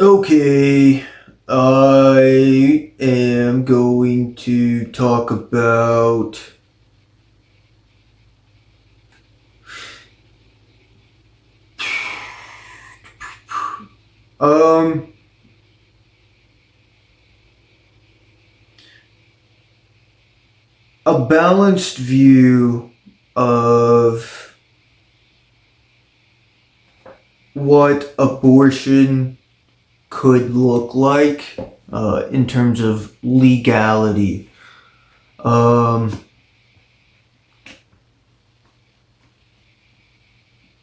Okay, I am going to talk about um a balanced view of what abortion could look like in terms of legality. Um,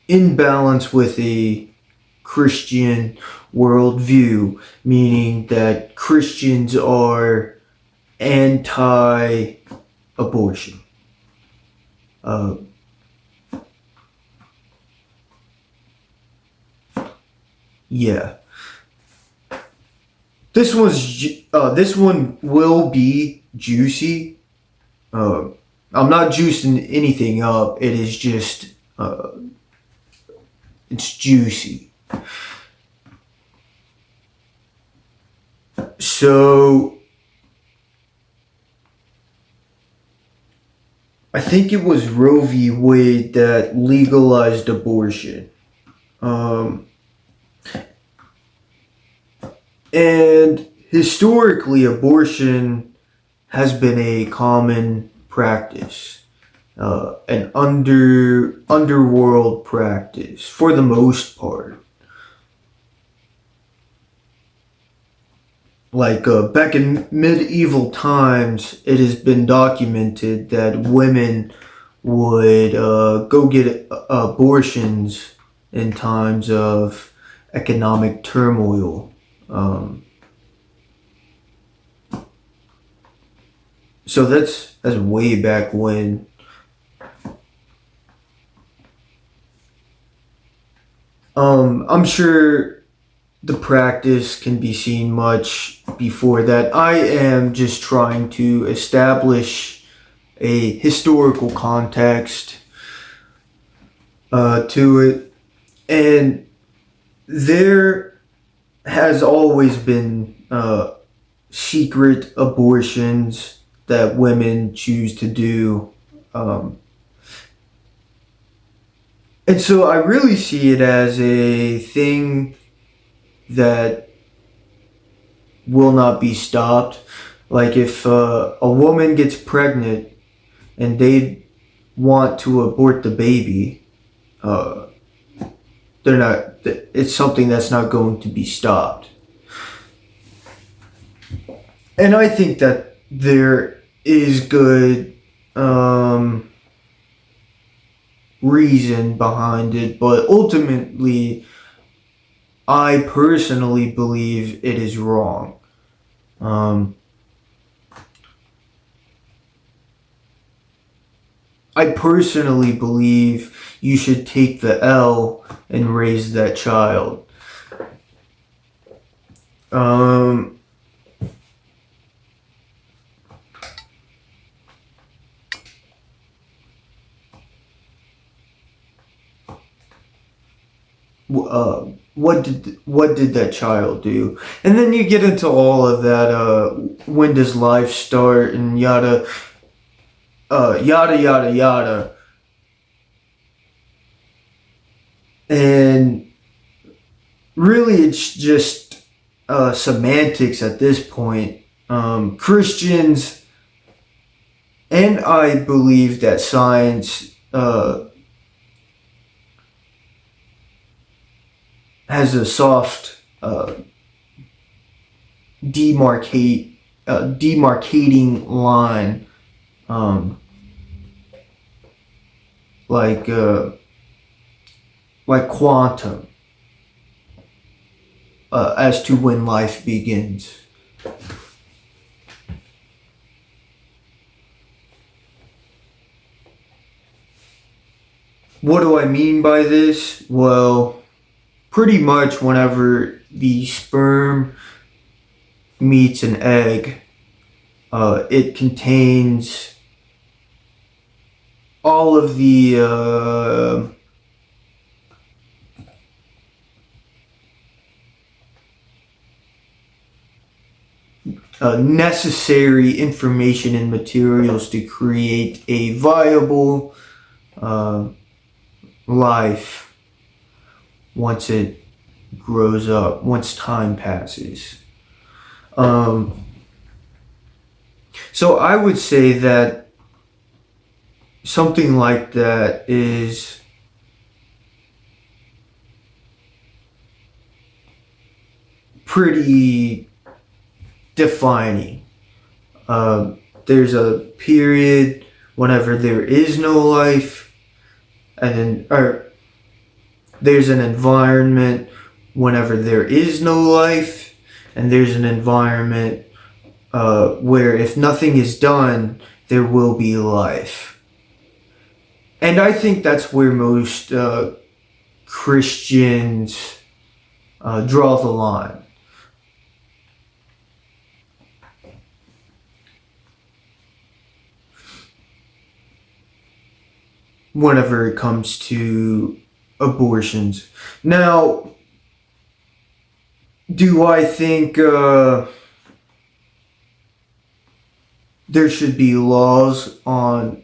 in balance with a Christian worldview, meaning that Christians are anti abortion. Uh, yeah, this one will be juicy. Uh, I'm not juicing anything up. It is just it's juicy. So I think it was Roe v. Wade that legalized abortion. Um, and historically, abortion has been a common practice, an underworld practice for the most part. Like back in medieval times, it has been documented that women would go get abortions in times of economic turmoil. Um, so that's way back when. I'm sure the practice can be seen much before that. I am just trying to establish a historical context to it, and there has always been secret abortions that women choose to do. Um, and so I really see it as a thing that will not be stopped. Like if a woman gets pregnant and they want to abort the baby, uh, they're not. It's something that's not going to be stopped. And I think that there is good um, reason behind it, but ultimately, I personally believe it is wrong. Um, I personally believe you should take the L and raise that child. Um, what did that child do? And then you get into all of that. When does life start? And yada yada yada. And really, it's just semantics at this point. Christians and I believe that science has a soft demarcating line, um, like uh, like quantum, as to when life begins. What do I mean by this? Well, pretty much whenever the sperm meets an egg, it contains all of the necessary information and materials to create a viable uh, life once it grows up, once time passes. Um, so I would say that something like that is pretty defining. There's a period whenever there is no life, and then or there's an environment whenever there is no life, and there's an environment where if nothing is done, there will be life. And I think that's where most Christians draw the line. Whenever it comes to abortions. Now, do I think there should be laws on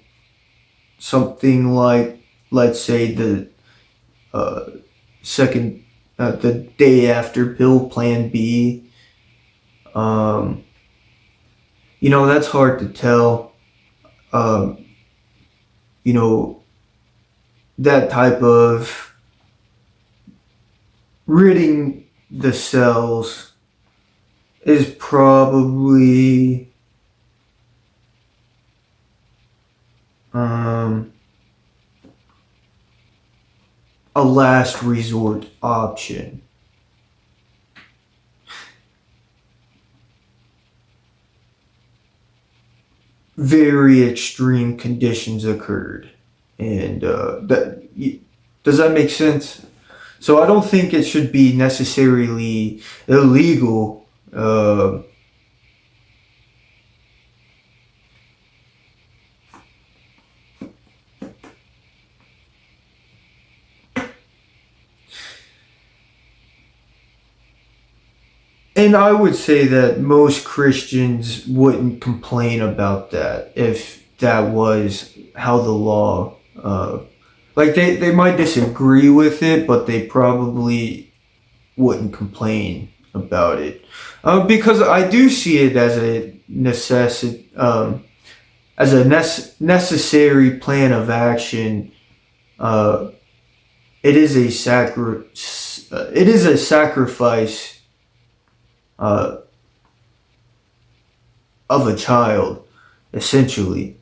something like, let's say, the uh, the day after pill, Plan B? Um, that's hard to tell. Um, you know, that type of ridding the cells is probably a last resort option. Very extreme conditions occurred, and does that make sense? So I don't think it should be necessarily illegal. And I would say that most Christians wouldn't complain about that if that was how the law, like they might disagree with it, but they probably wouldn't complain about it. Because I do see it as a necessary plan of action. Uh, it is a sacrifice uh, of a child, essentially.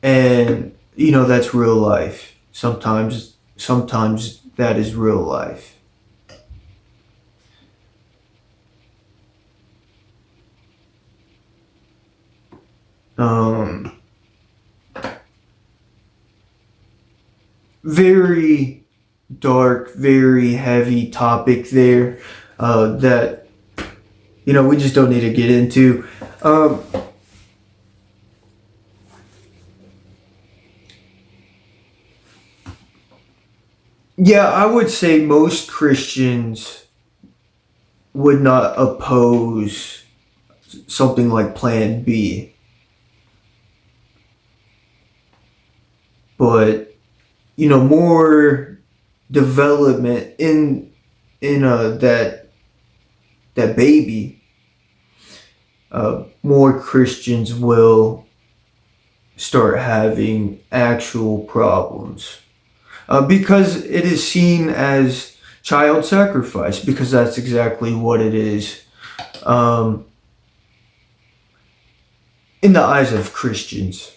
And that's real life. Sometimes that is real life. Um, Very dark, very heavy topic there that we just don't need to get into. Yeah, I would say most Christians would not oppose something like Plan B, but more development in that baby, more Christians will start having actual problems. Because it is seen as child sacrifice, because that's exactly what it is um, in the eyes of Christians.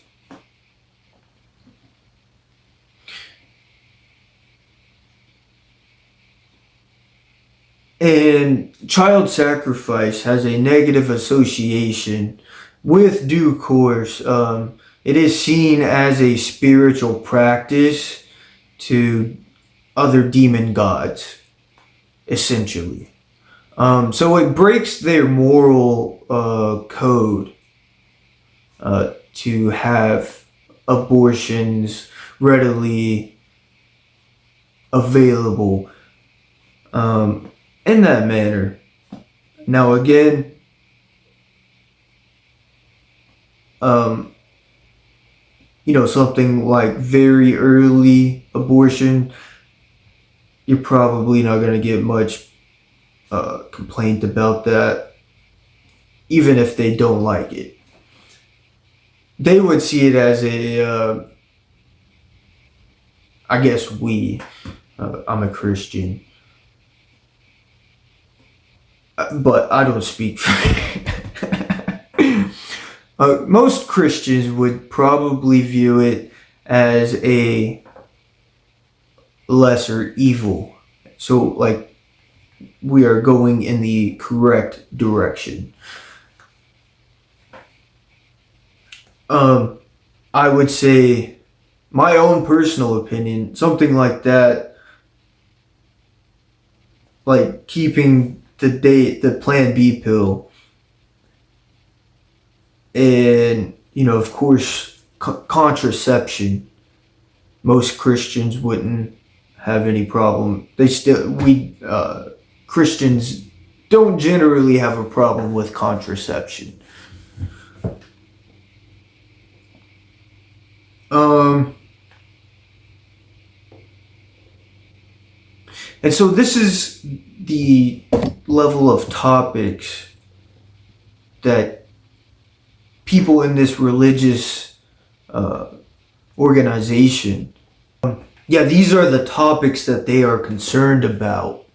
And child sacrifice has a negative association with due course. It is seen as a spiritual practice to other demon gods, essentially. So it breaks their moral code to have abortions readily available in that manner. Now again, um, something like very early abortion, you're probably not going to get much complaint about that, even if they don't like it. They would see it as I guess I'm a Christian, but I don't speak for. Most Christians would probably view it as a lesser evil. So, like, we are going in the correct direction. I would say, my own personal opinion, something like that, like keeping the Plan B pill, and of course, contraception. Most Christians wouldn't have any problem. We Christians don't generally have a problem with contraception. And so this is the level of topics that people in this religious organization, yeah, these are the topics that they are concerned about.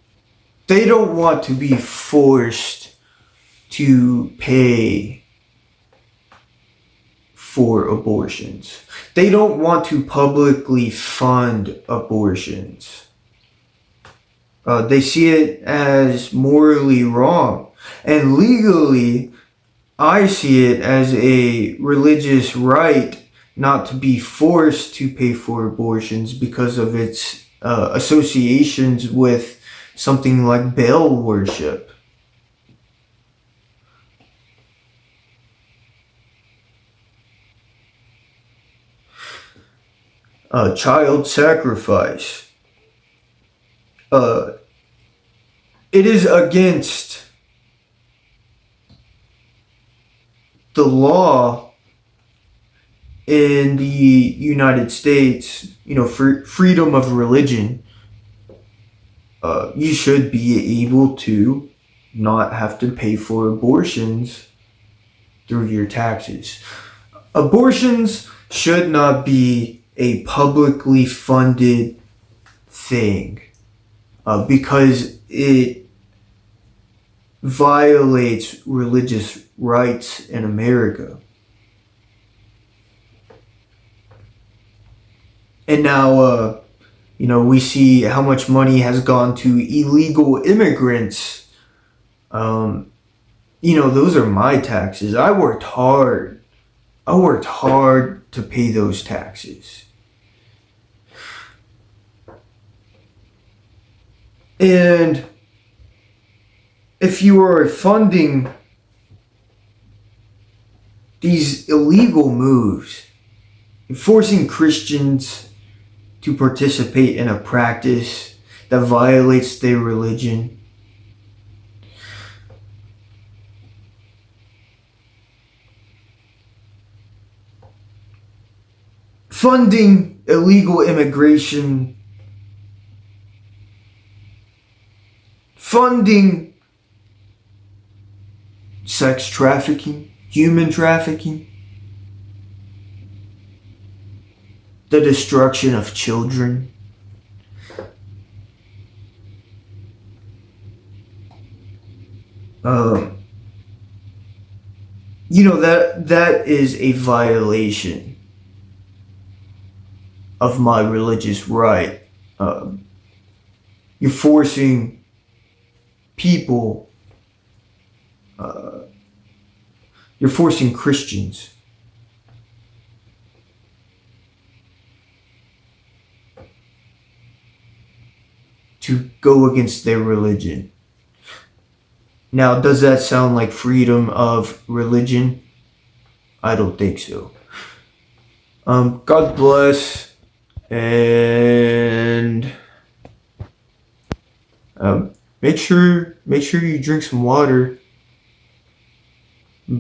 They don't want to be forced to pay for abortions. They don't want to publicly fund abortions. They see it as morally wrong. And legally, I see it as a religious right not to be forced to pay for abortions because of its associations with something like Baal worship. Child sacrifice. It is against the law in the United States, for freedom of religion. You should be able to not have to pay for abortions through your taxes. Abortions should not be a publicly funded thing because it violates religious rights in America. And now, we see how much money has gone to illegal immigrants. Those are my taxes. I worked hard. To pay those taxes. And if you are funding these illegal moves, forcing Christians to participate in a practice that violates their religion, funding illegal immigration, funding sex trafficking, human trafficking, the destruction of children. That is a violation of my religious right. You're forcing people, you're forcing Christians to go against their religion. Now, does that sound like freedom of religion? I don't think so. God bless, and make sure you drink some water.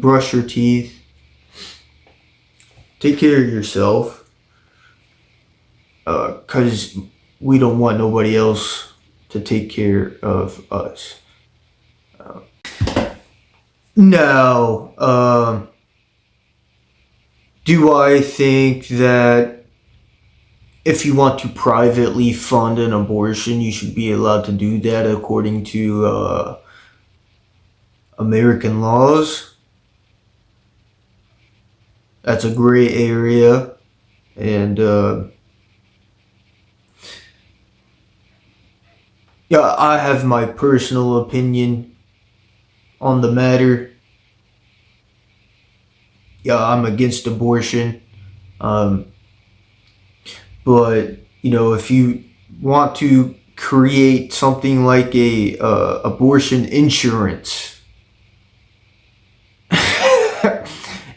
brush your teeth, take care of yourself, because we don't want nobody else to take care of us. Now, do I think that if you want to privately fund an abortion, you should be allowed to do that according to American laws? That's a gray area, and yeah, I have my personal opinion on the matter. Yeah, I'm against abortion. Um, but if you want to create something like a abortion insurance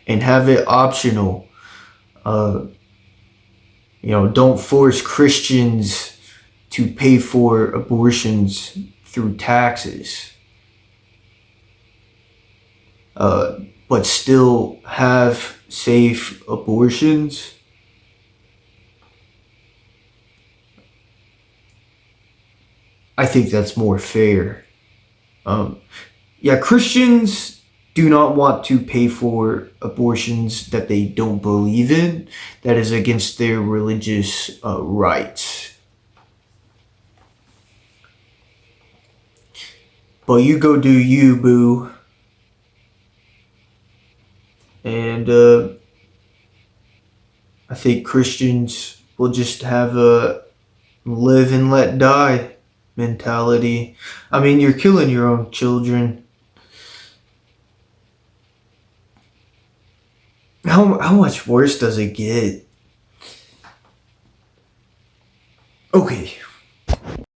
and have it optional, uh, don't force Christians to pay for abortions through taxes. But still have safe abortions. I think that's more fair. Yeah, Christians do not want to pay for abortions that they don't believe in. That is against their religious rights. But you go do you, boo. And I think Christians will just have a live and let die mentality. I mean, you're killing your own children. How much worse does it get? Okay,